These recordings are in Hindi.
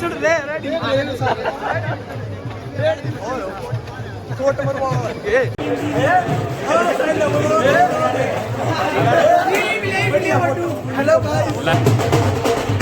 छड़दे रेडी कोट मरवा के हेलो गाइस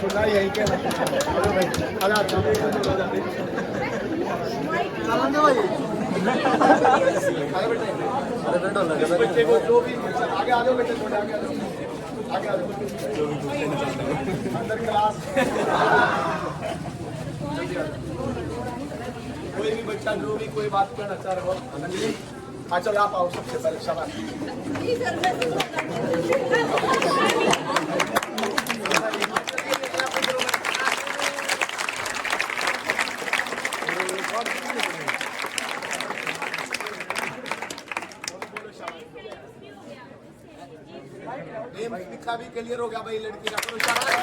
सुना यही कहना बच्चे को जो भी आगे आ जाओ बेटे थोड़े आगे आ जाओ आगे आ जाओ अंदर क्लास कोई भी बच्चा जो भी कोई बात करना चाह रहा हो हाँ चलो आप आओ सबसे पहले शाबाश लिखा भी क्लियर हो गया भाई लड़की का करो शाबाश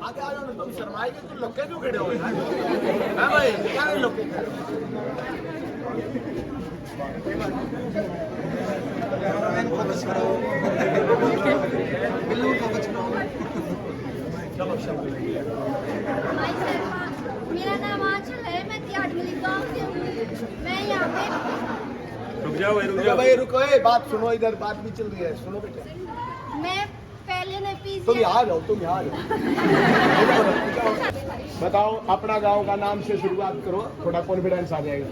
आगे आ जाओ ना तुम शर्माए के तुम लोग क्यों खड़े हो यार हां भाई क्या है लोग कैमरामैन फोकस करो बिल्लू फोकस करो मेरा नाम आंचल है मैं तियाटमली गांव से हूँ मैं यहाँ पे रुक जाओ भाई रुको बात सुनो इधर बात भी चल रही है सुनो बेटे मैं पहले ने पीजी तुम यहाँ आ जाओ बताओ अपना गांव का नाम से शुरुआत करो थोड़ा कॉन्फिडेंस आ जाएगा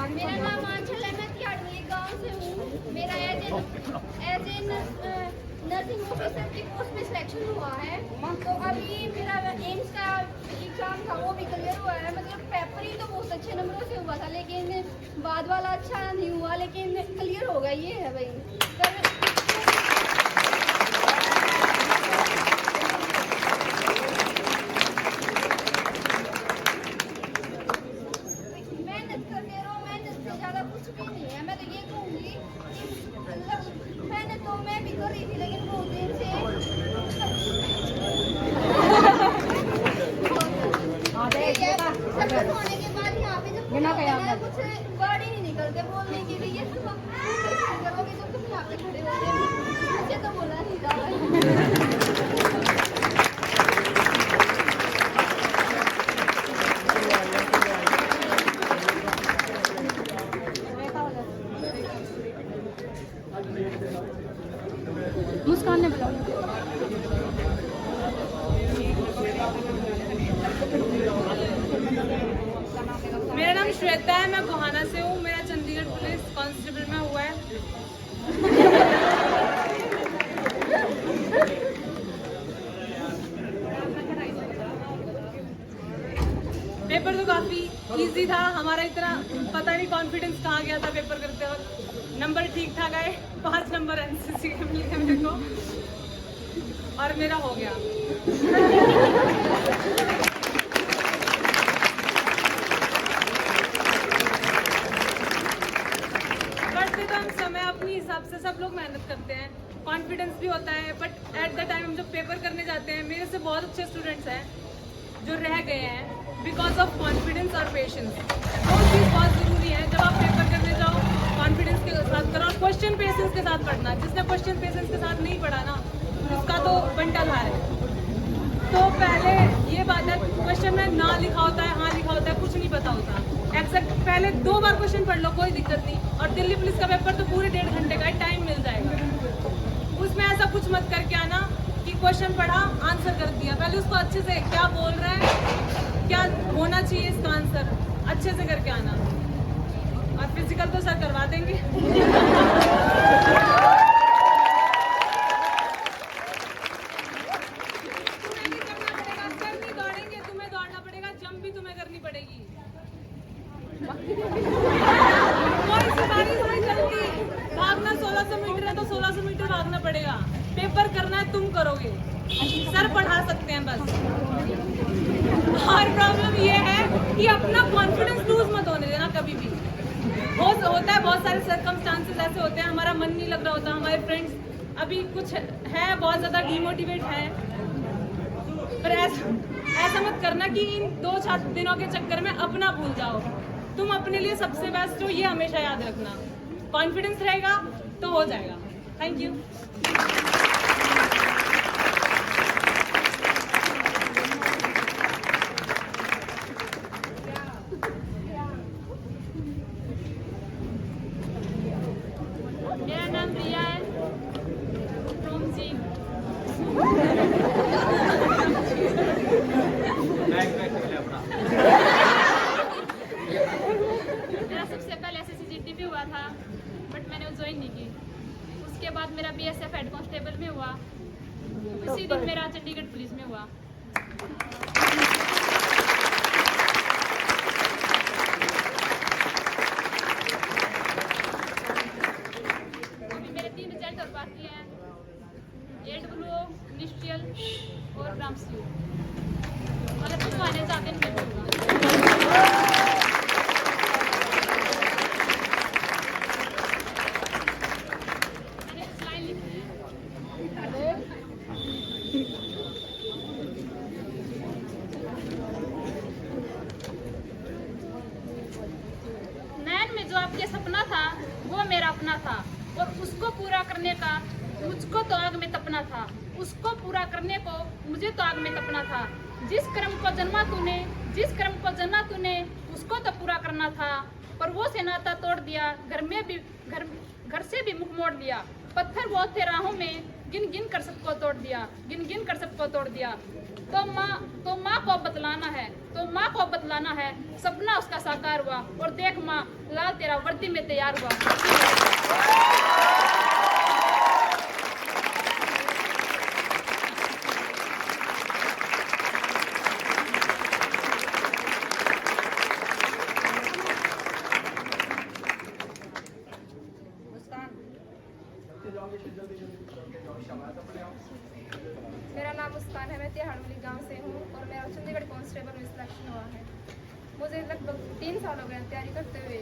मेरा नाम आंचल है मैं तियाटमली गांव से हूँ मेरा एज ए नर्सिंग ऑफिसर की पोस्ट में सिलेक्शन हुआ है तो अभी मेरा एम्स का एग्जाम था वो भी क्लियर हुआ है मतलब पेपर ही तो बहुत अच्छे नंबरों से हुआ था लेकिन बाद वाला अच्छा नहीं हुआ लेकिन क्लियर हो गया ये है भाई मेहनत करते रहो मेहनत से ज़्यादा कुछ भी नहीं है मैं तो ये कहूँगी मेहनत तो मैं भी कर रही थी लेकिन बहुत देर से सक्सेस होने के बाद यहाँ पे जब कुछ वर्ड ही नहीं निकलते बोलने के लिए करोगे जब तुम यहाँ पे खड़े होगे मुझे तो बोला नहीं था मुस्कान ने बुलाया मेरा नाम श्वेता है मैं गोहाना से हूँ मेरा चंडीगढ़ पुलिस कांस्टेबल में हुआ है पेपर तो काफ़ी इजी था हमारा इतना पता नहीं कॉन्फिडेंस कहाँ गया था पेपर करते वक्त नंबर ठीक ठाक आए 5 नंबर एनसीसी के मिले मेरे को और मेरा हो गया पढ़ते तो हम समय अपनी हिसाब से सब लोग मेहनत करते हैं कॉन्फिडेंस भी होता है बट एट द टाइम हम जब पेपर करने जाते हैं मेरे से बहुत अच्छे स्टूडेंट्स हैं जो रह गए हैं बिकॉज ऑफ कॉन्फिडेंस और पेशेंस वो चीज़ बहुत ज़रूरी है जब आप पेपर करने जाओ कॉन्फिडेंस के साथ करो और क्वेश्चन पेशेंस के साथ पढ़ना जिसने क्वेश्चन पेशेंस के साथ नहीं पढ़ा ना उसका तो बंटल हार है तो पहले ये बात है क्वेश्चन में ना लिखा होता है हाँ लिखा होता है कुछ नहीं पता होता एग्जैक्ट पहले 2 बार क्वेश्चन पढ़ लो कोई दिक्कत नहीं और दिल्ली पुलिस का पेपर तो पूरे 1.5 घंटे का टाइम मिल जाएगा उसमें ऐसा कुछ मत करके आना कि क्वेश्चन पढ़ा आंसर कर दिया पहले उसको अच्छे से क्या बोल रहा है क्या होना चाहिए इसका आंसर अच्छे से करके आना और फिजिकल तो सर करवा देंगे तुम्हें भी करना पड़ेगा सर नहीं दौड़ेंगे तुम्हें दौड़ना पड़ेगा जंप भी तुम्हें करनी पड़ेगी कोई सिपाही थोड़ी चलती भागना 1600 मीटर है तो 1600 मीटर भागना पड़ेगा पेपर करना है तुम करोगे सर पढ़ा सकते हैं बस और प्रॉब्लम ये है कि अपना कॉन्फिडेंस लूज मत होने देना कभी भी होता है बहुत सारे सर्कमस्टांसेस ऐसे होते हैं हमारा मन नहीं लग रहा होता हमारे फ्रेंड्स अभी कुछ है बहुत ज़्यादा डिमोटिवेट है पर ऐसा मत करना कि इन 2 दिनों के चक्कर में अपना भूल जाओ तुम अपने लिए सबसे बेस्ट हो ये हमेशा याद रखना कॉन्फिडेंस रहेगा तो हो जाएगा थैंक यू उसके बाद मेरा BSF हेड कांस्टेबल में हुआ, उसी दिन मेरा चंडीगढ़ पुलिस में हुआ। अभी मेरे 3 रिजल्ट और बाकी हैं, AWO, मिनिस्ट्रियल और ग्रामस्यू। अगर तुम आने चाहते हैं तो होगा। मैंने कुछ लाइन लिखी है। नैन में जो आपके सपना था वो मेरा अपना था, और उसको पूरा करने का मुझको तो आग में तपना था, उसको पूरा करने को मुझे तो आग में तपना था। जिस कर्म को जन्मा तूने उसको तो पूरा करना था, पर वो से नाता तोड़ दिया, घर से भी मुख मोड़ लिया। पत्थर वो थे राहों में, गिन गिन कर सबको तोड़ दिया। तो माँ को बतलाना है, सपना उसका साकार हुआ, और देख माँ लाल तेरा वर्दी में तैयार हुआ। मेरा नाम मुस्कान है, मैं तिहाड़वली गांव से हूँ और मेरा चंडीगढ़ कांस्टेबल में सिलेक्शन हुआ है। मुझे लगभग 3 साल हो गए तैयारी करते हुए।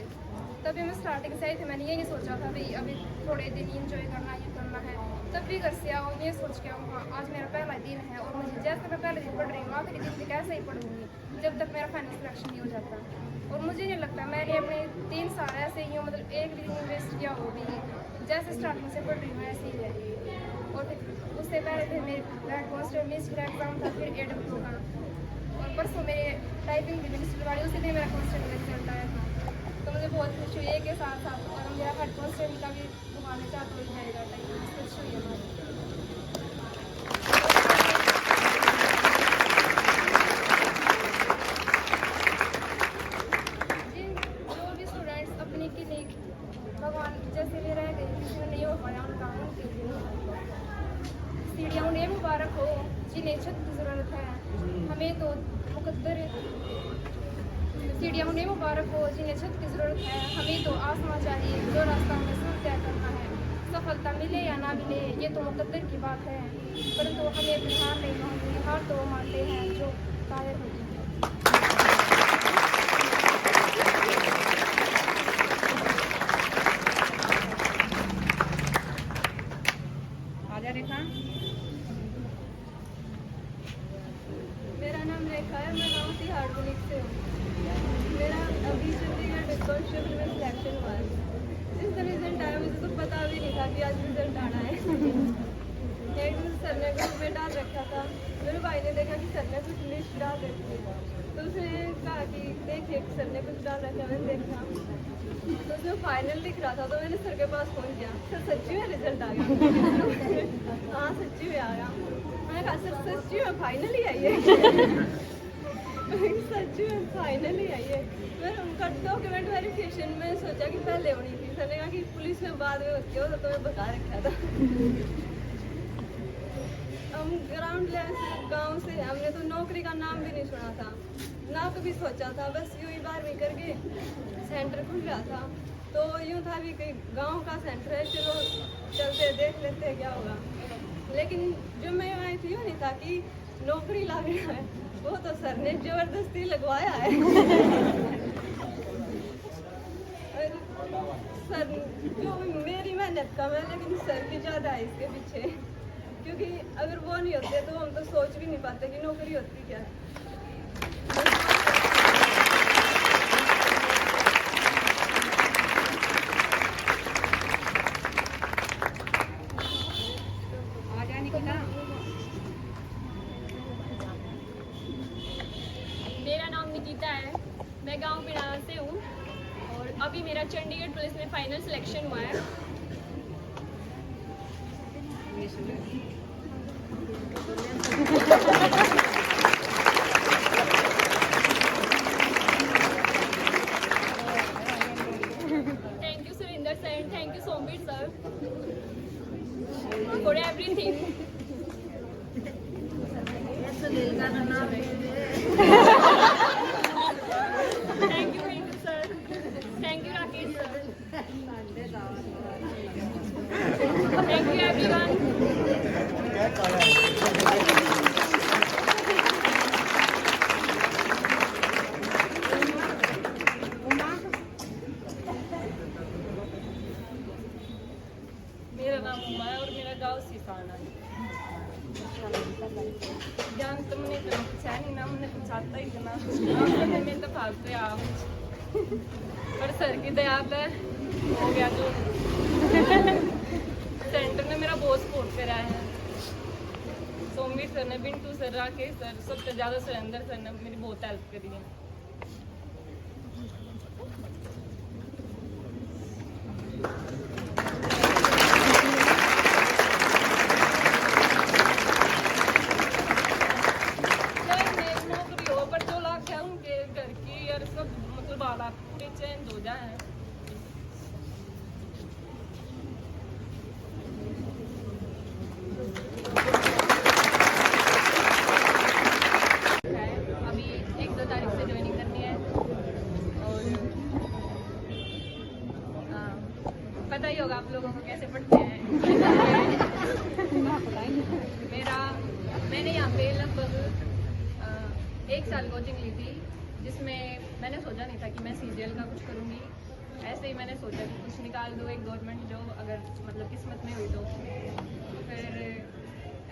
तभी मैं स्टार्टिंग से आई थी, मैंने यही सोचा था भाई अभी थोड़े दिन इंजॉय करना, ये करना है। तब भी घर से आओ ये सोच के आऊँ हाँ आज मेरा पहला दिन है, और मुझे जैसे मैं पहले दिन पढ़ रही हूँ आखिरी दिन भी कैसे ही पढ़ूंगी जब तक मेरा फाइनल सिलेक्शन नहीं हो जाता। और मुझे नहीं लगता मैंने अपने 3 साल ऐसे ही मतलब एक भी दिन वेस्ट किया हो भी, जैसे स्टार्टिंग से पढ़ रही हूँ ऐसे ही रह रही है। और फिर उससे पहले फिर मेरे हेड कांस्टेबल मिनिस्टर का एग्जाम था, फिर AWO का, और परसों मेरे टाइपिंग भी मिनिस्टर वाली उसी दिन मेरा कांस्टेबल रिजल्ट आया था। तो मुझे बहुत खुशी हुई है के साथ साथ, और मेरा हेड कांस्टेबल का भी घुमाने चाहते हो जाएगा टाइपिंग, खुशी हुई है हमारी। जो भी स्टूडेंट्स अपनी क्लिनिक भगवान जैसे भी रह गए, किसी में नहीं हो पाया उनका, उनके लिए सीढ़ियाँ उन्हें मुबारक हो जिन्हें छत की ज़रूरत है, हमें तो मुकद्दर। सीढ़ियाँ उन्हें मुबारक हो जिन्हें छत की ज़रूरत है, हमें तो आसमां चाहिए जो रास्ता हमें सब तय करना है। सफलता मिले या ना मिले ये तो मुकद्दर की बात है, परंतु हमें अपनी हार नहीं माननी, हार तो वो मानते हैं जो कायर होती है। मेरा नाम रेखा है, मैं गाँव तिहाड़वली से हूँ। मेरा अभी चंडीगढ़ कांस्टेबल में सिलेक्शन हुआ है। जिस दिन रिजल्ट आया मुझे तो पता भी नहीं था कि आज रिजल्ट आना है। एक दिन सर ने ग्रुप में डाल रखा था, मेरे भाई ने देखा कि सर ने कुछ लिस्ट डाल रखी है, तो उसने कहा कि देखिए सर ने कुछ डाल रखा है। मैंने देखा तो उसमें फाइनल दिख रहा था, तो मैंने सर के पास फोन किया, सर सच्ची में रिजल्ट आ गया? हाँ सच्ची में आ गया। मैंने कहा सर सच्ची में फाइनल ही आई है? सच्ची में फाइनल ही आई है। मैं उनका डॉक्यूमेंट वेरिफिकेशन में सोचा कि पहले होनी थी, सर ने कहा कि पुलिस में बाद में होती हो, तो मैं बता रखा था। हम ग्राउंड लेवल से गाँव से, हमने तो नौकरी का नाम भी नहीं सुना था, ना कभी सोचा था। बस यूँ ही 12वीं करके सेंटर खुल रहा था, तो यूँ था भी कि गांव का सेंटर है, चलो चलते देख लेते हैं क्या होगा। लेकिन जो मैं आई थी यूँ नहीं था कि नौकरी लग रहा है, वो तो सर ने जबरदस्ती लगवाया है। सर जो मेरी मेहनत कम है, लेकिन सर की ज़्यादा है इसके पीछे, क्योंकि अगर वो नहीं होते तो हम तो सोच भी नहीं पाते कि नौकरी होती क्या है। मेरा नाम निकिता है, मैं गांव बिनाल से हूँ, और अभी मेरा चंडीगढ़ पुलिस में फाइनल सिलेक्शन हुआ है। Thank you Surendra sir, thank you Somvir sir. ज्ञान तो मैंने इतना पूछा नहीं ना, मैंने पूछाता ही इतना आपने में तो फालते आप पर सर की दया पे हो गया जो सेंटर ने मेरा बहुत सपोर्ट करा है। सोमवीर सर ने, बिंटू सर, राकेश सर, सबसे ज़्यादा सुरेंद्र सर ने मेरी बहुत हेल्प करी है। चेंज हो जाए अभी 1-2 तारीख से ज्वाइनिंग करनी है और पता ही होगा आप लोगों को कैसे पढ़ते हैं। मैंने यहाँ पे लगभग 1 साल कोचिंग ली थी, जिसमें मैंने सोचा नहीं था कि मैं सीजीएल का कुछ करूँगी। ऐसे ही मैंने सोचा कि कुछ निकाल दो, एक गवर्नमेंट जॉब अगर मतलब किस्मत में हुई तो। फिर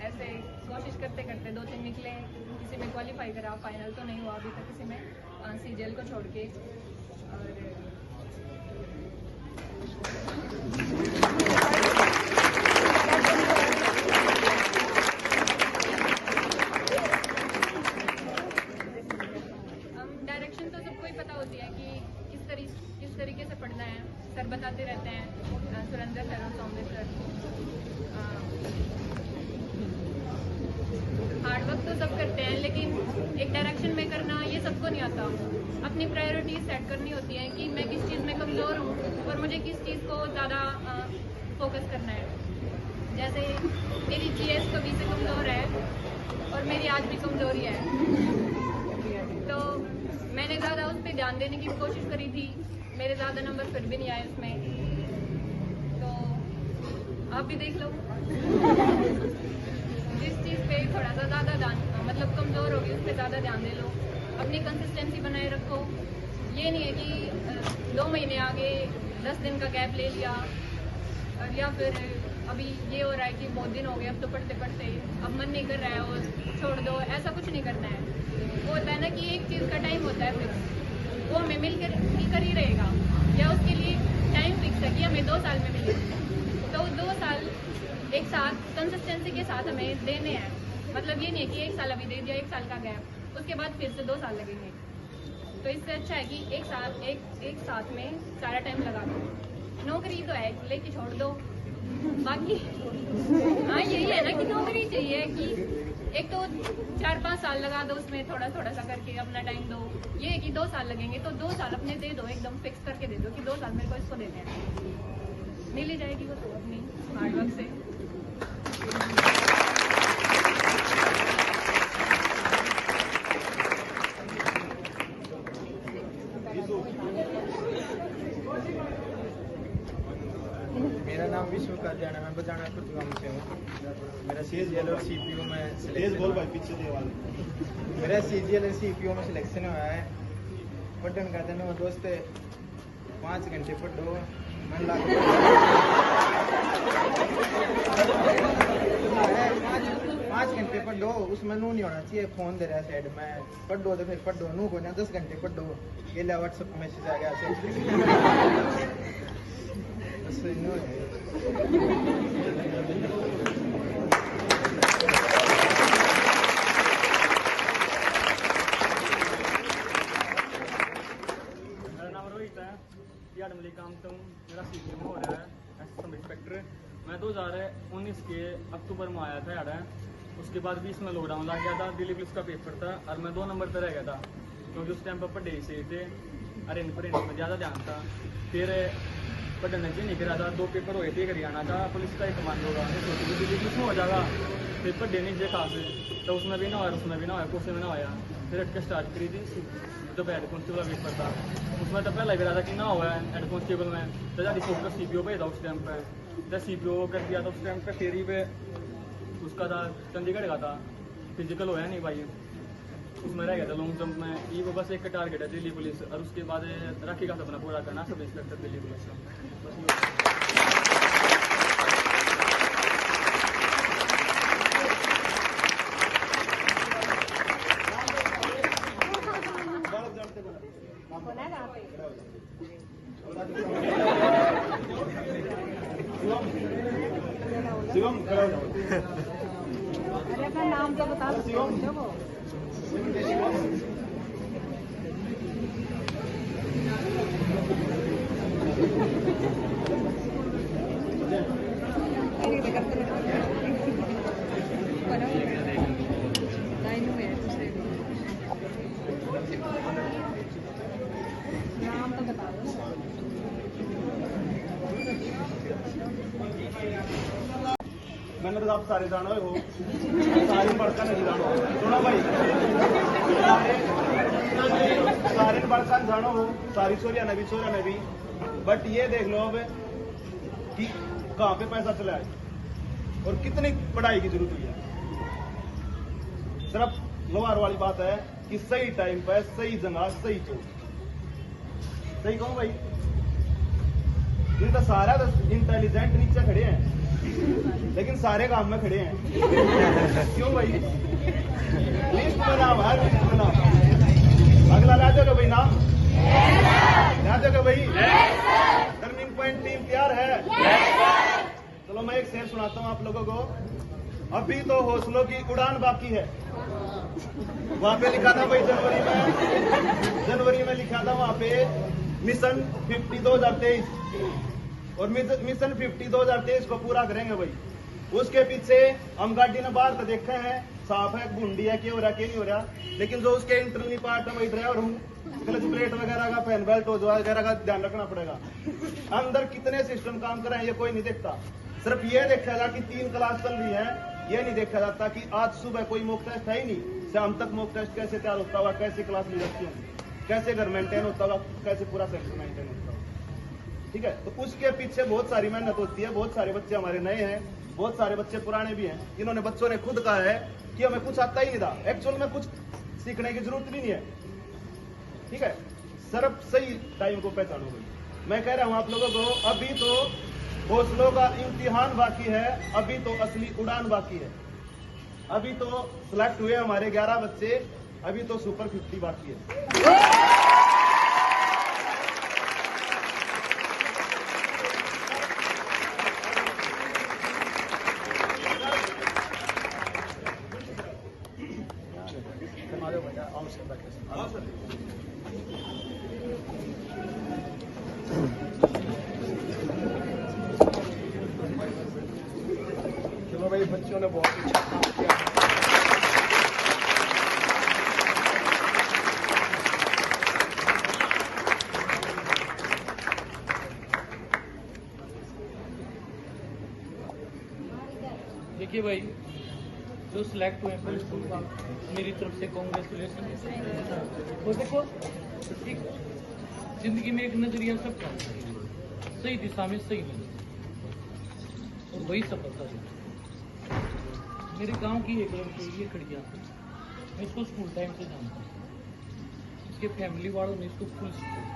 ऐसे कोशिश करते करते 2-3 निकले, किसी में क्वालिफाई करा, फाइनल तो नहीं हुआ अभी तक किसी में, सीजीएल को छोड़ के। और तरीके से पढ़ना है, सर बताते रहते हैं, सुरेंद्र सर और सोमवीर सर। हार्ड वर्क तो सब करते हैं, लेकिन एक डायरेक्शन में करना ये सबको नहीं आता। अपनी प्रायोरिटीज सेट करनी होती है कि मैं किस चीज़ में कमज़ोर हूँ और मुझे किस चीज़ को ज़्यादा फोकस करना है। जैसे मेरी जीएस कभी से कमज़ोर है और मेरी आज भी कमज़ोरी है, तो मैंने ज़्यादा उस पर ध्यान देने की कोशिश करी थी। मेरे ज़्यादा नंबर फिर भी नहीं आए उसमें, तो आप भी देख लो। जिस चीज़ पे थोड़ा सा ज़्यादा ध्यान मतलब कमज़ोर होगी उस पर ज़्यादा ध्यान दे लो, अपनी कंसिस्टेंसी बनाए रखो। ये नहीं है कि 2 महीने आगे 10 दिन का गैप ले लिया, या फिर अभी ये हो रहा है कि बहुत दिन हो गए अब तो पढ़ते पढ़ते अब मन नहीं कर रहा है और छोड़ दो, ऐसा कुछ नहीं करना है। वो होता है ना कि एक चीज़ का टाइम होता है फिक्स, वो हमें मिलकर ही रहेगा, या उसके लिए टाइम फिक्स है कि हमें 2 साल में मिले, तो 2 साल एक साथ कंसिस्टेंसी के साथ हमें देने हैं। मतलब ये नहीं है कि 1 साल अभी दे दिया, 1 साल का गैप, उसके बाद फिर से 2 साल लगेंगे। तो इससे अच्छा है कि एक साथ में सारा टाइम लगा दो। नौकरी तो है लेके छोड़ दो, बाकी हाँ यही है ना कि नौकरी चाहिए कि एक तो 4-5 साल लगा दो उसमें, थोड़ा थोड़ा सा करके अपना टाइम दो। ये है कि 2 साल लगेंगे तो 2 साल अपने दे दो, एकदम फिक्स करके दे दो कि 2 साल मेरे को इसको देने हैं, मिल ही जाएगी वो तो अपनी हार्डवर्क से। मेरा नाम विश्व का जाना, मैं बजाना कुटगांव से हूँ। मेरा सीजीएल और सीपीयू में मेरा सीजीएल और सीपीयू में सिलेक्शन हुआ है। पढ़न का दिन दोस्त 5 घंटे पढ़ो, मन लग 5 घंटे पढ़ो, उसमें नू नहीं होना चाहिए फोन दे रहा साइड में, पढ़ो तो फिर पढ़ो, नू को ना 10 घंटे पढ़ो। ये ला व्हाट्सएप मैसेज आ गया मेरा नाम रोहित है, याडमली काम से हूँ। मेरा सीपीएम हो रहा है एसएसएम इंस्पेक्टर। मैं 2019 के अक्टूबर में आया था यार। उसके बाद 20 में लॉकडाउन लग गया था, दिल्ली पुलिस का पेपर था और मैं 2 नंबर पर रह गया था, क्योंकि उस टाइम पर पढ़े से थे, अरे इन पर ज़्यादा ध्यान था। फिर पढ़ने से नहीं करा था, 2 पेपर हुए थे, एक हरियाणा का पुलिस का, एक कमांडो का। दिल्ली पुलिस में हो जाएगा, फिर पढ़े नहीं थे खास, तो उसमें भी ना होया, उसमें भी ना होया, कोर्स में ना होया। फिर अटके स्टार्ट करी थी, जब हेड कॉन्स्टेबल का पेपर था उसमें तो पहला करा था कि ना हुआ है हेड कॉन्स्टेबल में, तो ज़्यादा फोकस सीपीओ पे था उस टाइम पर। जब सीपीओ कर दिया था उस टाइम पर, फेरी पे उसका था चंडीगढ़ का था, फिजिकल होया नहीं भाई, उसमें रह गया था लॉन्ग जंप में। ये वो बस एक टारगेट है दिल्ली पुलिस, और उसके बाद राखी का सपना पूरा करना सब इंस्पेक्टर दिल्ली पुलिस का। नाम तो बता दो। मैंने तो आप सारे जानो हो, सारे बड़का नहीं जानो। सुनो भाई, सारे बड़का जानो हो, सारी सोरिया नबी। बट ये देख लो अब कि कहाँ पे पैसा चला है और कितनी पढ़ाई की जरूरत हुई है। सिर्फ लोहार वाली बात है कि सही टाइम पे सही जगह सही चोट। सही कहूँ भाई, इनका सारा इंटेलिजेंट नीचे खड़े हैं लेकिन सारे काम में खड़े हैं। क्यों भाई? लिस्ट बनाओ, हर लिस्ट बनाओ। अगला ला दोगे भाई नाम? ला दोगे भाई? टर्निंग पॉइंट टीम तैयार है? चलो मैं एक शेर सुनाता हूँ आप लोगों को। अभी तो हौसलों की उड़ान बाकी है। वहां पे लिखा था भाई जनवरी में लिखा था वहां पे मिशन 50 2023 और मिशन 50 2023 को पूरा करेंगे भाई। उसके पीछे हम गाड़ी ने बाहर तो देखे हैं, साफ है, गुंडी है, क्या हो रहा क्या नहीं हो रहा, लेकिन जो उसके इंटरनल पार्ट है, वही ड्राइवर हूँ, क्लच प्लेट वगैरह का, फैन बेल्ट वगैरह का ध्यान रखना पड़ेगा। अंदर कितने सिस्टम काम कर रहे हैं ये कोई नहीं देखता। सिर्फ ये देखा जाता कि 3 क्लास चल रही है, ये नहीं देखा जाता कि आज सुबह कोई मॉक टेस्ट है ही नहीं, शाम तक मॉक टेस्ट कैसे तैयार होता हुआ, कैसे क्लास ली जाती होगी, कैसे घर मेंटेन होता हुआ, कैसे पूरा सेक्टर मेंटेन होता हुआ। ठीक है, तो उसके पीछे बहुत सारी मेहनत होती है। बहुत सारे बच्चे हमारे नए हैं, बहुत सारे बच्चे पुराने भी हैं। इन्होंने बच्चों ने खुद कहा है कि हमें कुछ आता ही नहीं था। एक्चुअल में कुछ सीखने की जरूरत भी नहीं है। ठीक है, सिर्फ सही टाइम को पहचानो भाई। मैं कह रहा हूं आप लोगों को, अभी तो हौसलों का इम्तिहान बाकी है, अभी तो असली उड़ान बाकी है। अभी तो सिलेक्ट हुए हमारे 11 बच्चे, अभी तो सुपर 50 बाकी है। चलो भाई, बच्चों ने बहुत अच्छा काम किया। देखिए भाई, जो सिलेक्ट हुए हैं स्कूल का, मेरी तरफ से कांग्रेचुलेशन। और देखो, एक जिंदगी में एक नजरिया सब काम सही दिशा में सही नहीं, और वही सफलता है। मेरे गांव की एक लड़की, ये खड़िया, मैं इसको स्कूल टाइम से जानता हूँ। इसके फैमिली वालों ने इसको फुल सपोर्ट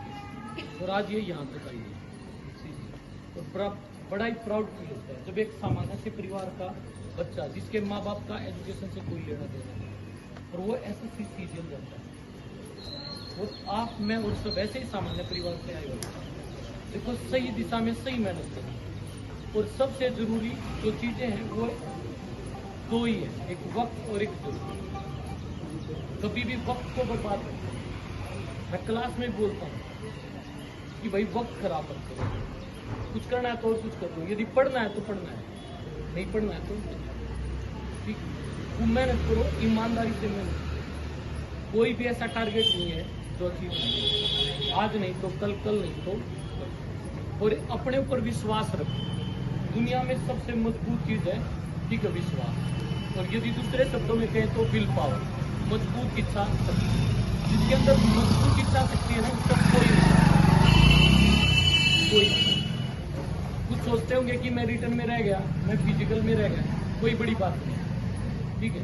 किया और आज ये यहाँ तक आई है। और बड़ा ही प्राउड फील होता है जब एक सामान्य से परिवार का बच्चा, जिसके माँ बाप का एजुकेशन से कोई लेना देना नहीं, और वो एसएससी सीजीएल जाता है। और आप, मैं और सब ऐसे ही सामान्य परिवार से आए हुए। देखो, सही दिशा में सही मेहनत करना, और सबसे जरूरी जो चीज़ें हैं वो 2 ही है, एक वक्त और एक जरूरत। कभी भी वक्त को बर्बाद नहीं। मैं क्लास में बोलता हूँ कि भाई वक्त खराब मत करो, कुछ करना है तो और कुछ कर दो। यदि पढ़ना है तो पढ़ना है, नहीं पढ़ना है तो ठीक, तुम मेहनत करो, ईमानदारी से मेहनत करो। कोई भी ऐसा टारगेट नहीं है जो अचीव नहीं, आज नहीं तो कल, कल नहीं तो कल। और अपने ऊपर विश्वास रखो। दुनिया में सबसे मजबूत चीज है, ठीक है, विश्वास। और यदि दूसरे शब्दों में कहें तो विल पावर, मजबूत इच्छा शक्ति। जिसके अंदर मजबूत इच्छा शक्ति है ना, उसका कोई कुछ सोचते होंगे कि मैं रिटर्न में रह गया, मैं फिजिकल में रह गया, कोई बड़ी बात नहीं। ठीक है,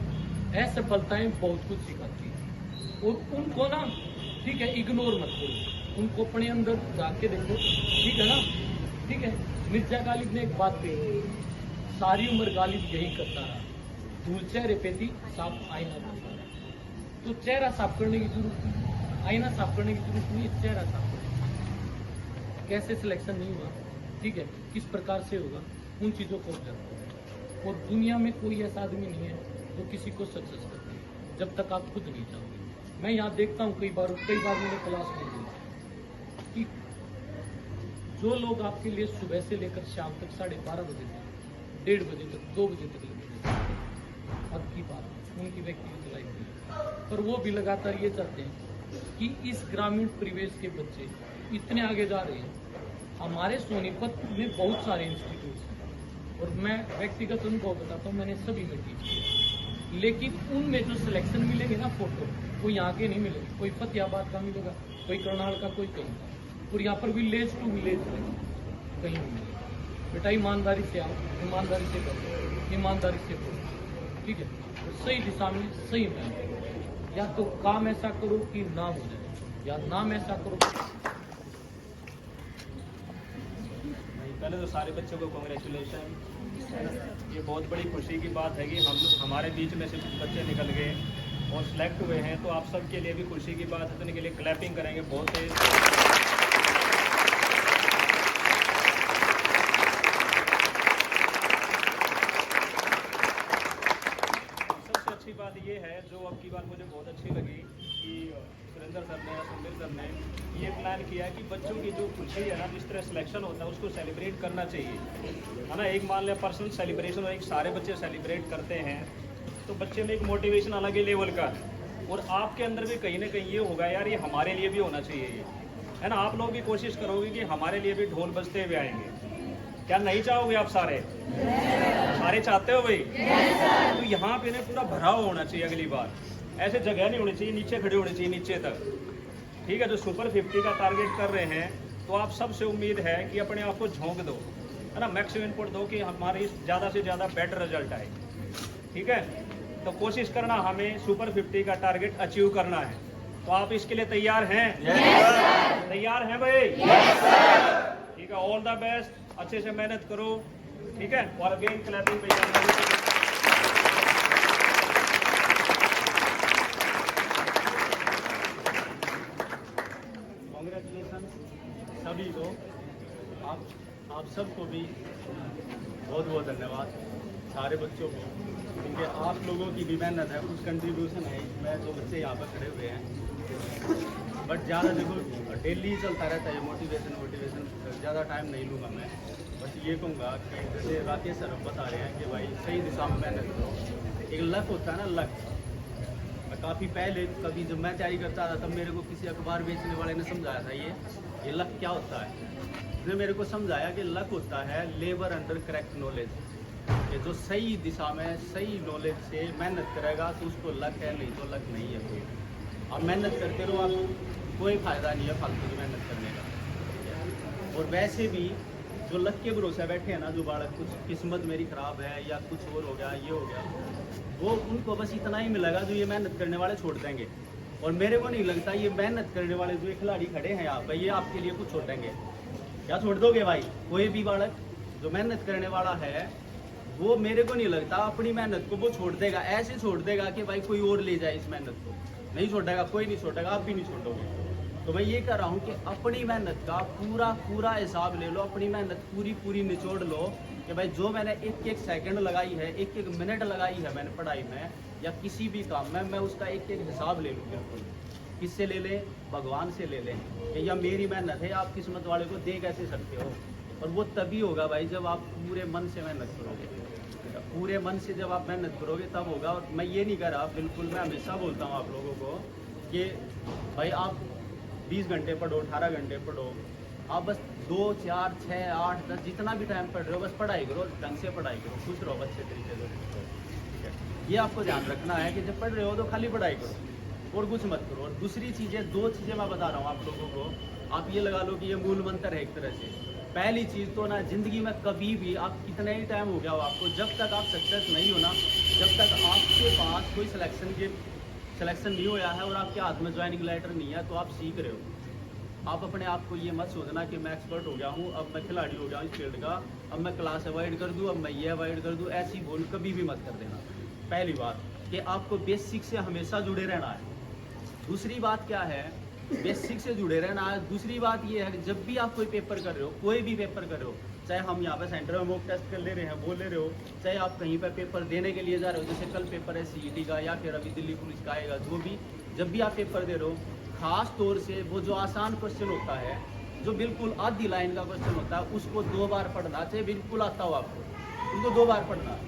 असफलताएं बहुत कुछ सिखाती है, और उनको ना, ठीक है, इग्नोर मत करो, उनको अपने अंदर जाके देखो। ठीक है ना? ठीक है, मिर्जा गालिब ने एक बात कही, सारी उम्र गालिब यही करता रहा, धूल चेहरे पे थी, साफ आईना करता रहा। तो चेहरा साफ करने की जरूरत नहीं, आईना साफ करने की जरूरत नहीं, चेहरा साफ करने। कैसे सिलेक्शन नहीं हुआ, ठीक है, किस प्रकार से होगा, उन चीज़ों को जानो। और दुनिया में कोई ऐसा आदमी नहीं है तो किसी को सक्सेस करते हैं, जब तक आप खुद नहीं चाहोगे। मैं यहाँ देखता हूँ कई बार मेरे क्लास में कि जो लोग आपके लिए सुबह से लेकर शाम तक 12:30 बजे तक, 1:30 बजे तक, 2 बजे तक लगे रहते हैं, अब की बात उनकी व्यक्तिगत लाइफ में, पर वो भी लगातार ये चाहते हैं कि इस ग्रामीण परिवेश के बच्चे इतने आगे जा रहे हैं। हमारे सोनीपत में बहुत सारे इंस्टीट्यूट्स हैं और मैं व्यक्तिगत अनुभव बताता हूँ, मैंने सभी में टीच किया, लेकिन उनमें जो सिलेक्शन मिलेंगे ना फोटो, वो यहाँ के नहीं मिलेंगे। कोई फतेहाबाद का मिलेगा, कोई करनाल का, कोई कहीं का, और यहाँ पर विलेज टू विलेज कहीं नहीं मिलेगा। बेटा ईमानदारी से आओ, ईमानदारी से करो, ईमानदारी से करो, ठीक है, और सही दिशा में सही मेहनत करो। या तो काम ऐसा करो कि नाम हो जाए, या नाम ऐसा करो। पहले तो सारे बच्चों को कॉन्ग्रेचुलेशन। ये बहुत बड़ी खुशी की बात है कि हमारे बीच में से कुछ बच्चे निकल गए और सिलेक्ट हुए हैं, तो आप सबके लिए भी खुशी की बात है। तो इनके लिए क्लैपिंग करेंगे बहुत तेज। सबसे अच्छी बात ये है, जो अब की बात मुझे बहुत अच्छी लगी कि सुरेंद्र सर ने या सुंदर सर ने ये प्लान किया है कि बच्चों की जो खुशी है ना, जिस तरह सिलेक्शन होता है उसको सेलिब्रेट करना चाहिए, है ना। एक मान लिया पर्सनल सेलिब्रेशन और एक सारे बच्चे सेलिब्रेट करते हैं, तो बच्चे में एक मोटिवेशन अलग ही लेवल का है। और आपके अंदर भी कहीं ना कहीं ये होगा, यार ये हमारे लिए भी होना चाहिए, ये है ना। आप लोग भी कोशिश करोगे कि हमारे लिए भी ढोल बजते हुए आएंगे। क्या नहीं चाहोगे आप सारे? सारे चाहते हो भाई? तो यहाँ पे ना पूरा भराव होना चाहिए। अगली बार ऐसे जगह नहीं होनी चाहिए, नीचे खड़े होने चाहिए, नीचे तक, ठीक है। जो सुपर 50 का टारगेट कर रहे हैं, तो आप सबसे उम्मीद है कि अपने आप को झोंक दो, है ना, मैक्सिमम इनपुट दो कि हमारी ज़्यादा से ज़्यादा बेटर रिजल्ट आए, ठीक है। तो कोशिश करना हमें सुपर 50 का टारगेट अचीव करना है। तो आप इसके लिए तैयार हैं? तैयार हैं भाई? ठीक है, ऑल द बेस्ट, अच्छे से मेहनत करो, ठीक है। और अगेन क्लैपिंग पे सभी को, आप सबको भी बहुत बहुत धन्यवाद, सारे बच्चों को, क्योंकि आप लोगों की भी मेहनत है, कुछ कंट्रीब्यूशन है इसमें। जो बच्चे यहाँ पर खड़े हुए हैं, बट ज़्यादा देखो डेली चलता रहता है ये मोटिवेशन, ज़्यादा टाइम नहीं लूँगा मैं। बस ये कहूँगा कि जैसे राकेश सर बता रहे हैं कि भाई सही दिशा में मेहनत करो। एक लक होता है ना, लक। काफ़ी पहले कभी जब मैं तैयारी करता था, तब मेरे को किसी अखबार बेचने वाले ने समझाया था ये लक क्या होता है। उसने मेरे को समझाया कि लक होता है लेबर अंडर करेक्ट नॉलेज, कि जो सही दिशा में सही नॉलेज से मेहनत करेगा तो उसको लक है, नहीं तो लक नहीं है कोई। आप मेहनत करते रहो, आप कोई फ़ायदा नहीं है फालतू की मेहनत करने का। और वैसे भी जो लक के भरोसे बैठे हैं ना, जो बालक, कुछ किस्मत मेरी ख़राब है या कुछ और हो गया, ये हो गया, वो उनको बस इतना ही मिलेगा जो ये मेहनत करने वाले छोड़ देंगे। और मेरे को नहीं लगता ये मेहनत करने वाले जो खिलाड़ी खड़े हैं यहाँ पर, ये आपके लिए कुछ छोड़ देंगे। क्या छोड़ दोगे भाई? कोई भी बालक जो मेहनत करने वाला है, वो मेरे को नहीं लगता अपनी मेहनत को वो छोड़ देगा। ऐसे छोड़ देगा कि भाई कोई और ले जाए इस मेहनत को, नहीं छोड़ेगा, कोई नहीं छोड़ेगा, आप भी नहीं छोड़ोगे। तो मैं ये कह रहा हूँ कि अपनी मेहनत का पूरा हिसाब ले लो, अपनी मेहनत पूरी निचोड़ लो कि भाई जो मैंने एक सेकंड लगाई है, एक मिनट लगाई है मैंने पढ़ाई में या किसी भी काम में, मैं उसका एक हिसाब ले लूँ। बिल्कुल किससे ले लें? भगवान से ले लें कि यह मेरी मेहनत है, आप किस्मत वाले को दे कैसे सकते हो। और वो तभी होगा भाई जब आप पूरे मन से मेहनत करोगे। पूरे मन से जब आप मेहनत करोगे तब होगा। और मैं ये नहीं कह रहा, बिल्कुल मैं हमेशा बोलता हूँ आप लोगों को कि भाई आप 20 घंटे पढ़ो, 18 घंटे पढ़ो, आप बस 2, 4, 6, 8, 10 जितना भी टाइम पढ़ रहे हो बस पढ़ाई करो, ढंग से पढ़ाई करो, खुश रहो, अच्छे तरीके से, ठीक है। ये आपको ध्यान रखना है कि जब पढ़ रहे हो तो खाली पढ़ाई करो और कुछ मत करो। और दूसरी चीज़ें, 2 चीज़ें मैं बता रहा हूँ आप लोगों को, आप ये लगा लो कि ये मूल मंत्र है एक तरह से। पहली चीज़ तो ना, ज़िंदगी में कभी भी, आप कितना ही टाइम हो गया हो आपको, जब तक आप सक्सेस नहीं हो ना, जब तक आपके पास कोई सिलेक्शन नहीं हुआ है और आपके हाथ में ज्वाइनिंग लेटर नहीं है, तो आप सीख रहे हो। आप अपने आप को ये मत सोचना कि मैं एक्सपर्ट हो गया हूँ, अब मैं खिलाड़ी हो गया हूँ इस फील्ड का, अब मैं क्लास अवॉइड कर दूँ, अब मैं ये अवॉइड कर दूँ, ऐसी भूल कभी भी मत कर देना। पहली बात कि आपको बेसिक से हमेशा जुड़े रहना है। दूसरी बात क्या है? बेसिक से जुड़े रहना है। दूसरी बात ये है कि जब भी आप कोई पेपर कर रहे हो, कोई भी पेपर कर रहे हो, चाहे हम यहाँ पे सेंटर में मॉक टेस्ट कर ले रहे हैं, वो ले रहे हो, चाहे आप कहीं पे पेपर देने के लिए जा रहे हो, जैसे कल पेपर है CET का या फिर अभी दिल्ली पुलिस का आएगा, जो भी जब भी आप पेपर दे रहे हो, खास तौर से वो जो आसान क्वेश्चन होता है, जो बिल्कुल आधी लाइन का क्वेश्चन होता है, उसको 2 बार पढ़ना, चाहे बिल्कुल आता हो आपको, उनको 2 बार पढ़ना।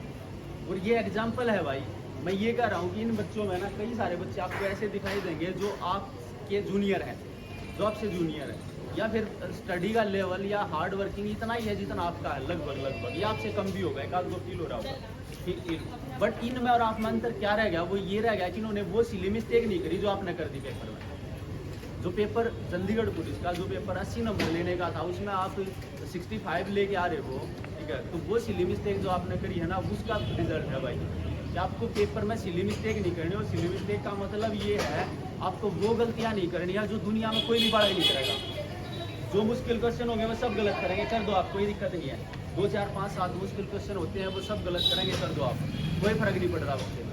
और ये एग्जाम्पल है भाई, मैं ये कह रहा हूँ कि इन बच्चों में ना कई सारे बच्चे आपको ऐसे दिखाई देंगे जो आपके जूनियर हैं, जो आपसे जूनियर है, या फिर स्टडी का लेवल या हार्ड वर्किंग इतना ही है जितना आपका है, लगभग या आपसे कम भी होगा, 1-2 फील हो रहा होगा। बट इनमें और आप में अंतर क्या रह गया, वो ये रह गया कि इन्होंने वो सिली मिस्टेक नहीं करी जो आपने कर दी पेपर में। जो पेपर चंडीगढ़ पुलिस का जो पेपर 80 नंबर लेने का था, उसमें आप 65 लेके आ रहे हो, ठीक है, तो वो सिली मिस्टेक जो आपने करी है ना, उसका रिजल्ट है भाई कि आपको पेपर में सिली मिस्टेक नहीं करनी। और सिली मिस्टेक का मतलब ये है आपको वो गलतियाँ नहीं करनी है जो दुनिया में कोई भी पढ़ाई नहीं करेगा। जो मुश्किल क्वेश्चन होंगे वो सब गलत करेंगे, कर दो आप, कोई दिक्कत नहीं है। 2, 4, 5, 7 मुश्किल क्वेश्चन होते हैं, वो सब गलत करेंगे, कर दो आप, कोई फर्क नहीं पड़ रहा उससे।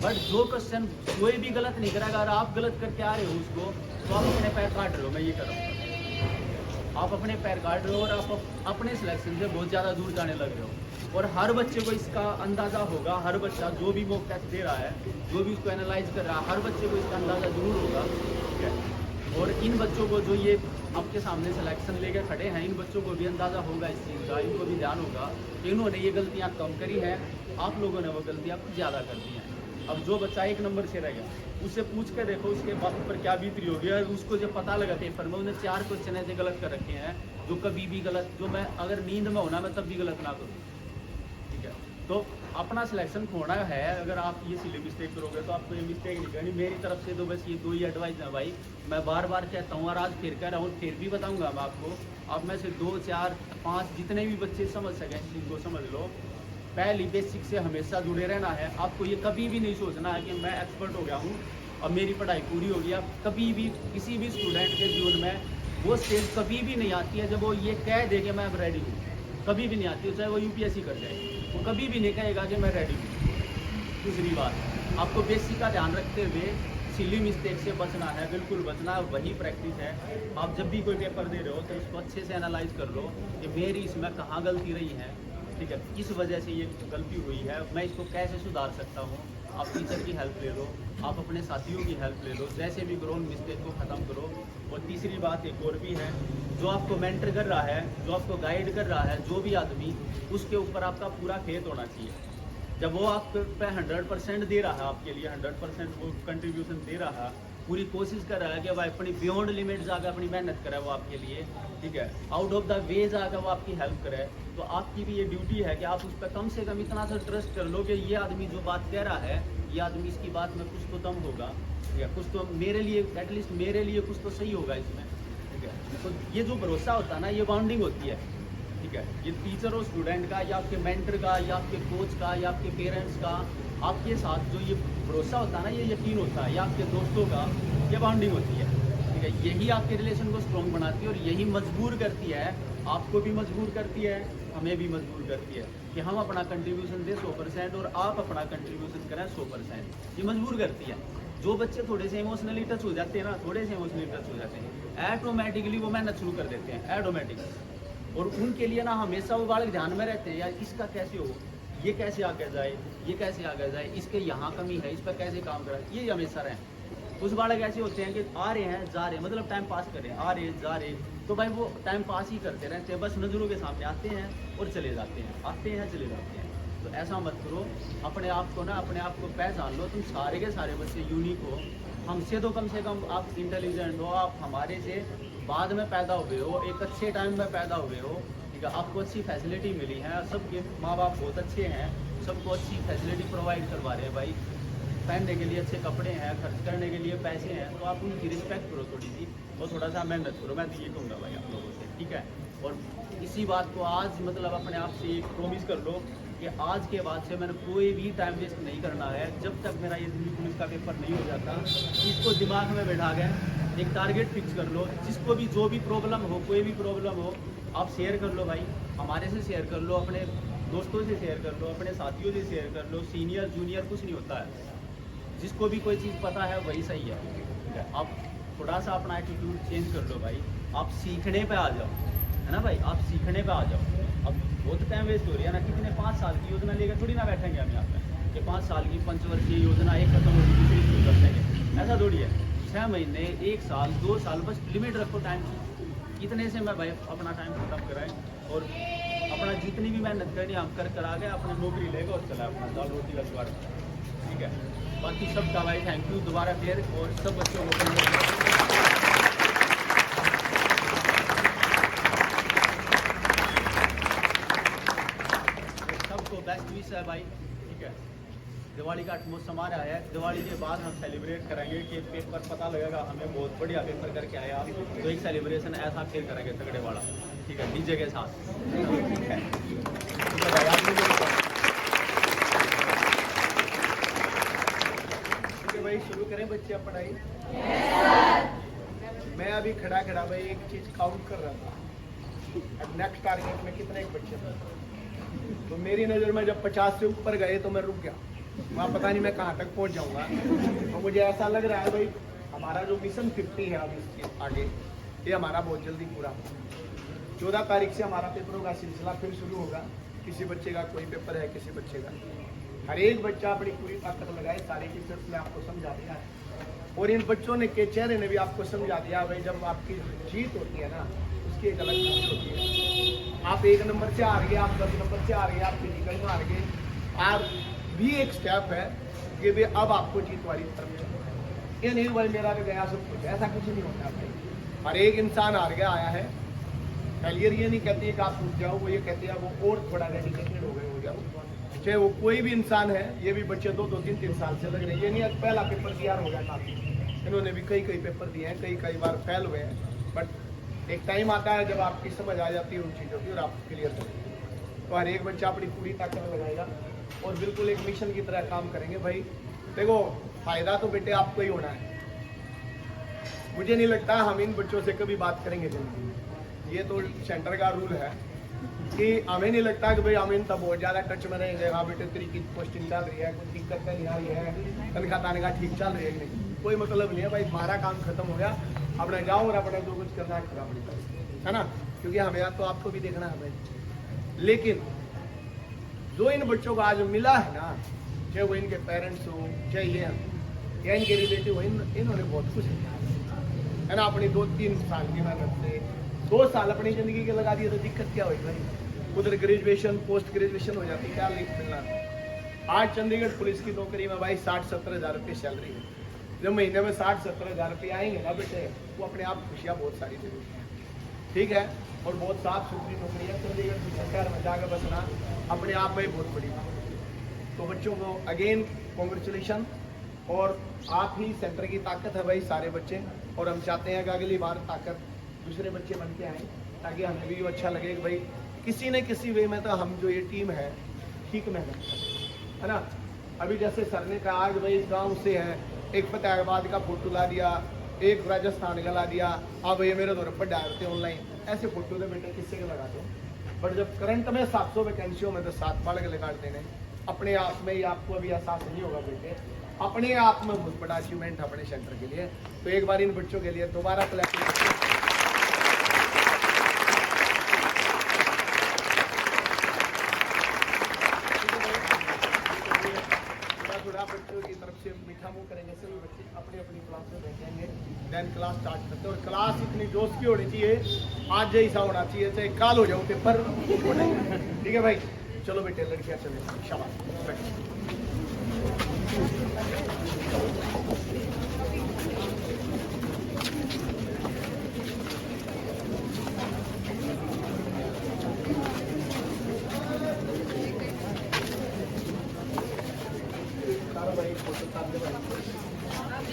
बट जो क्वेश्चन कोई भी गलत नहीं करेगा, अगर आप गलत करके आ रहे हो उसको, तो आप अपने पैर काट रहे हो। मैं ये कर रहा हूँ, आप अपने पैर काट रहे हो और आप अपने सिलेक्शन से बहुत ज़्यादा दूर जाने लग रहे हो। और हर बच्चे को इसका अंदाज़ा होगा, हर बच्चा जो भी मॉक टेस्ट दे रहा है, जो भी उसको एनालाइज कर रहा है, हर बच्चे को इसका अंदाज़ा जरूर होगा, ठीक है। और इन बच्चों को जो ये आपके सामने सिलेक्शन लेके खड़े हैं, इन बच्चों को भी अंदाज़ा होगा इस चीज़ का, इनको भी ध्यान होगा कि इन्होंने ये गलतियाँ कम करी हैं, आप लोगों ने वो गलतियाँ कुछ ज़्यादा कर दी हैं। अब जो बच्चा 1 नंबर से रह गया, उससे पूछ कर देखो उसके बाप पर क्या बीतरी होगी। और उसको जब पता लगा पेपर में उन्हें 4 क्वेश्चन ऐसे गलत कर रखे हैं जो कभी भी गलत, जो मैं अगर नींद में होना मैं तब भी गलत ना करूँ, ठीक है। तो अपना सिलेक्शन खोना है, अगर आप ये सिली मिस्टेक करोगे तो आपको ये मिस्टेक नहीं करनी। मेरी तरफ से तो बस ये 2 ही एडवाइस है भाई, मैं बार बार कहता हूँ और आज फिर कह रहा हूँ, फिर भी बताऊँगा मैं आपको। आप में से 2, 4, 5 जितने भी बच्चे समझ सकें इस चीज़ को समझ लो। पहली बेसिक से हमेशा जुड़े रहना है। आपको ये कभी भी नहीं सोचना है कि मैं एक्सपर्ट हो गया हूँ और मेरी पढ़ाई पूरी होगी। आप कभी भी किसी भी स्टूडेंट के जीवन में वो स्टेज कभी भी नहीं आती है जब वो ये कह दे कि मैं अब रेडी हूँ, कभी भी नहीं आती है। चाहे वो UPSC कर जाए, वो कभी भी नहीं कहेगा कि मैं रेडी हूँ। दूसरी बात, आपको बेसिक का ध्यान रखते हुए सिली मिस्टेक से बचना है, बिल्कुल बचना है, वही प्रैक्टिस है। आप जब भी कोई पेपर दे रहे हो तो उसको अच्छे से एनालाइज कर लो कि मेरी इसमें कहाँ गलती रही है, ठीक है, किस वजह से ये गलती हुई है, मैं इसको कैसे सुधार सकता हूँ। आप टीचर की हेल्प ले लो, आप अपने साथियों की हेल्प ले लो, जैसे भी करो उन मिस्टेक को ख़त्म करो। और तीसरी बात एक और भी है, जो आपको मेंटर कर रहा है, जो आपको गाइड कर रहा है, जो भी आदमी, उसके ऊपर आपका पूरा फेथ होना चाहिए। जब वो आप पे 100% दे रहा है, आपके लिए 100% वो कंट्रीब्यूशन दे रहा है, पूरी कोशिश कर रहा है कि भाई अपनी बियॉन्ड लिमिट जाकर अपनी मेहनत करे वो आपके लिए, ठीक है, आउट ऑफ द वे जाकर वो आपकी हेल्प करे, तो आपकी भी ये ड्यूटी है कि आप उस पर कम से कम इतना सा ट्रस्ट कर लो कि ये आदमी जो बात कह रहा है, ये आदमी इसकी बात में कुछ तो दम होगा, ठीक है, कुछ तो मेरे लिए, एटलीस्ट मेरे लिए कुछ तो सही होगा इसमें, ठीक है। तो ये जो भरोसा होता है ना, ये बॉन्डिंग होती है, ठीक है। ये टीचर और स्टूडेंट का, या आपके मेंटर का, या आपके कोच का, या आपके पेरेंट्स का आपके साथ जो ये भरोसा होता है ना, ये यकीन होता है, या आपके दोस्तों का ये बॉन्डिंग होती है, ठीक है। यही आपके रिलेशन को स्ट्रॉन्ग बनाती है और यही मजबूर करती है, आपको भी मजबूर करती है, हमें भी मजबूर करती है कि हम अपना कंट्रीब्यूशन दें 100% और आप अपना कंट्रीब्यूशन करें 100%। ये मजबूर करती है। जो बच्चे थोड़े से इमोशनली टच हो जाते हैं ना, थोड़े से इमोशनली टच हो जाते हैं, ऑटोमेटिकली वो मेहनत शुरू कर देते हैं, ऑटोमेटिकली। और उनके लिए ना हमेशा वो बालक ध्यान में रहते हैं, यार इसका कैसे हो, ये कैसे आगे जाए, ये कैसे आगे जाए, इसके यहाँ कमी है, इस पर कैसे काम करें, ये हमेशा रहें। कुछ बालक ऐसे होते हैं कि आ रहे हैं जा रहे हैं, मतलब टाइम पास कर रहे हैं, आ रहे हैं जा रहे हैं, तो भाई वो टाइम पास ही करते रहते हैं, बस नज़रों के सामने आते हैं और चले जाते हैं, आते हैं चले जाते हैं। तो ऐसा मत करो, अपने आप को ना, अपने आप को पहचान लो। तुम सारे के सारे बच्चे यूनिक हो, हमसे तो कम से कम आप इंटेलिजेंट हो, आप हमारे से बाद में पैदा हुए हो, एक अच्छे टाइम में पैदा हुए हो, ठीक है, आपको अच्छी फैसिलिटी मिली है, सबके माँ बाप बहुत अच्छे हैं, सबको अच्छी फैसिलिटी प्रोवाइड करवा रहे हैं भाई, पहनने के लिए अच्छे कपड़े हैं, खर्च करने के लिए पैसे हैं, तो आप उनकी रिस्पेक्ट करो थोड़ी सी और थोड़ा सा मेहनत करो। मैं तो ये कहूँगा भाई आप लोगों से, ठीक है। और इसी बात को आज मतलब अपने आप से एक प्रॉमिस कर लो कि आज के बाद से मैंने कोई भी टाइम वेस्ट नहीं करना है, जब तक मेरा ये दिल्ली पुलिस का पेपर नहीं हो जाता। इसको दिमाग में बैठा गए, एक टारगेट फिक्स कर लो, जिसको भी जो भी प्रॉब्लम हो, कोई भी प्रॉब्लम हो, आप शेयर कर लो भाई, हमारे से शेयर कर लो, अपने दोस्तों से शेयर कर लो, अपने साथियों से शेयर कर लो। सीनियर जूनियर कुछ नहीं होता है, जिसको भी कोई चीज़ पता है वही सही है, ठीक है। आप थोड़ा सा अपना एटीट्यूड चेंज कर लो भाई, आप सीखने पे आ जाओ, है ना भाई, आप सीखने पे आ जाओ। अब बहुत टाइम वेस्ट हो रही है ना। कितने 5 साल की योजना लेकर थोड़ी ना बैठेंगे हम यहाँ पे कि 5 साल की पंचवर्षीय योजना एक खत्म होगी दूसरी शुरू कर देंगे, ऐसा थोड़ी है। 6 महीने, 1 साल, 2 साल, बस लिमिट रखो टाइम की। इतने से मैं भाई अपना टाइम खत्म कराएं और अपना जितनी भी मेहनत करनी हम कर आ गए, अपनी नौकरी लेगा और चला अपना दाल रोटी का जुगाड़। ठीक है, बाकी सबका भाई थैंक यू दोबारा फिर, और सब बच्चों को बेस्ट विश है भाई। ठीक है, दिवाली का मौसम आ रहा है, दिवाली के बाद हम सेलिब्रेट करेंगे कि पेपर पता लगेगा हमें बहुत बढ़िया पेपर करके आए आप, तो एक सेलिब्रेशन ऐसा फिर करेंगे तगड़े वाला। ठीक है, डीजे के साथ। ठीक है, भाई शुरू करें बच्चे अब पढ़ाई। मैं अभी खड़ा भाई एक चीज काउंट कर रहा था, अब नेक्स्ट टारगेट में कितने बच्चे थे, तो मेरी नज़र में जब 50 से ऊपर गए तो मैं रुक गया, वहाँ पता नहीं मैं कहाँ तक पहुँच जाऊँगा। तो मुझे ऐसा लग रहा है भाई हमारा जो मिशन 50 है अभी इसके आगे, ये हमारा बहुत जल्दी पूरा होगा। 14 तारीख से हमारा पेपरों का सिलसिला फिर शुरू होगा। किसी बच्चे का कोई पेपर है, किसी बच्चे का, हर एक बच्चा अपनी पूरी ताकत लगाए। सारे टीचर्स ने आपको समझा दिया है और इन बच्चों ने के चेहरे ने भी आपको समझा दिया भाई जब आपकी जीत होती है ना उसकी एक अलग खुशी होती है। आप 1 नंबर से हार गए, आप 10 नंबर से हार गए, आप फिजिकल में हार गए, आप भी एक स्टेप है कि भाई अब आपको जीत वाली तरफ चलो। ये नहीं भाई मेरा तो गया सब कुछ, ऐसा कुछ नहीं होता भाई। हर एक इंसान हार गया आया है। फेलियर ये नहीं कहती है कि आप टूट जाओ, वो ये कहती है वो और थोड़ा डेडिकेटेड हो गए हो जाओ। चाहे वो कोई भी इंसान है, ये भी बच्चे 2-3 साल से लग रहे हैं। ये नहीं पहला पेपर दिया हो गया काफी, इन्होंने भी कई पेपर दिए हैं, कई बार फेल हुए हैं। बट एक टाइम आता है जब आपकी समझ आ जाती है उन चीज़ों की और आप क्लियर करेंगे। तो हर एक बच्चा अपनी पूरी ताकत लगाएगा और बिल्कुल एक मिशन की तरह काम करेंगे। भाई देखो फायदा तो बेटे आपको ही होना है। मुझे नहीं लगता हम इन बच्चों से कभी बात करेंगे जल्दी। ये तो सेंटर का रूल है कि हमें नहीं लगता कि भाई हम इन तब बहुत ज़्यादा टच में रहेंगे। हाँ बेटे तेरी की पोस्टिंग चल रही है, कोई दिक्कत नहीं आ रही है, तनख्वाह तनख्वाह ठीक चल रही है, नहीं कोई मतलब नहीं है भाई। हमारा काम खत्म हो गया, अपना जाओ और अपना जो कुछ करना है करा पड़ेगा, है ना, क्योंकि हमें तो आपको भी देखना है भाई। लेकिन जो इन बच्चों को आज मिला है ना, चाहे वो इनके पेरेंट्स हो, चाहे ये या इनके रिलेटिव हो, इन्होंने बहुत कुछ है ना। अपनी 2-3 साल की मेहनत से 2 साल अपनी ज़िंदगी के लगा दिए तो दिक्कत क्या हुई भाई। उधर ग्रेजुएशन पोस्ट ग्रेजुएशन हो जाती, क्या लिख मिलना। आज चंडीगढ़ पुलिस की नौकरी में भाई 60-70 हज़ार रुपये सैलरी है। जब महीने में 60-70 हज़ार रुपये आएंगे ना बेटे, वो अपने आप खुशियाँ बहुत सारी जरूरी है। ठीक है, और बहुत साफ सुथरी नौकरी है। चंडीगढ़ की शहर में जाकर बसना अपने आप में बहुत बड़ी बात है। तो बच्चों को अगेन कॉन्ग्रेचुलेशन, और आप ही सेंटर की ताकत है भाई सारे बच्चे। और हम चाहते हैं कि अगली बार ताकत दूसरे बच्चे बन के आएँ, ताकि हमें भी अच्छा लगे कि भाई किसी न किसी वे में तो हम जो ये टीम है ठीक मेहनत करें, है ना। अभी जैसे सर ने कहा कि भाई इस गाँव से है, एक फतेहाबाद का फोटो ला दिया, एक राजस्थान का ला दिया, अब ये मेरे दौर पर डालते ऑनलाइन, ऐसे फोटो तो बेटे किससे के लगाते हो। बट जब करंट में 700 वैकेंसियों में तो 7 बार लगा देने, अपने आप में ही आपको अभी एहसास नहीं होगा बेटे, अपने आप में बहुत बड़ा अचीवमेंट है अपने सेंटर के लिए। तो एक बार इन बच्चों के लिए दोबारा क्लैपिंग। थोड़ा बच्चों की तरफ से मीठा मुँह करेंगे, सभी बच्चे अपनी अपनी क्लास में बैठेंगे, देन क्लास स्टार्ट करते हैं। और क्लास इतनी जोश की होनी चाहिए, आज जैसा होना चाहिए, चाहे काल हो जाओ पेपर। ठीक है भाई, चलो बेटे लड़कियाँ चले, शाबाश। भाई फोटो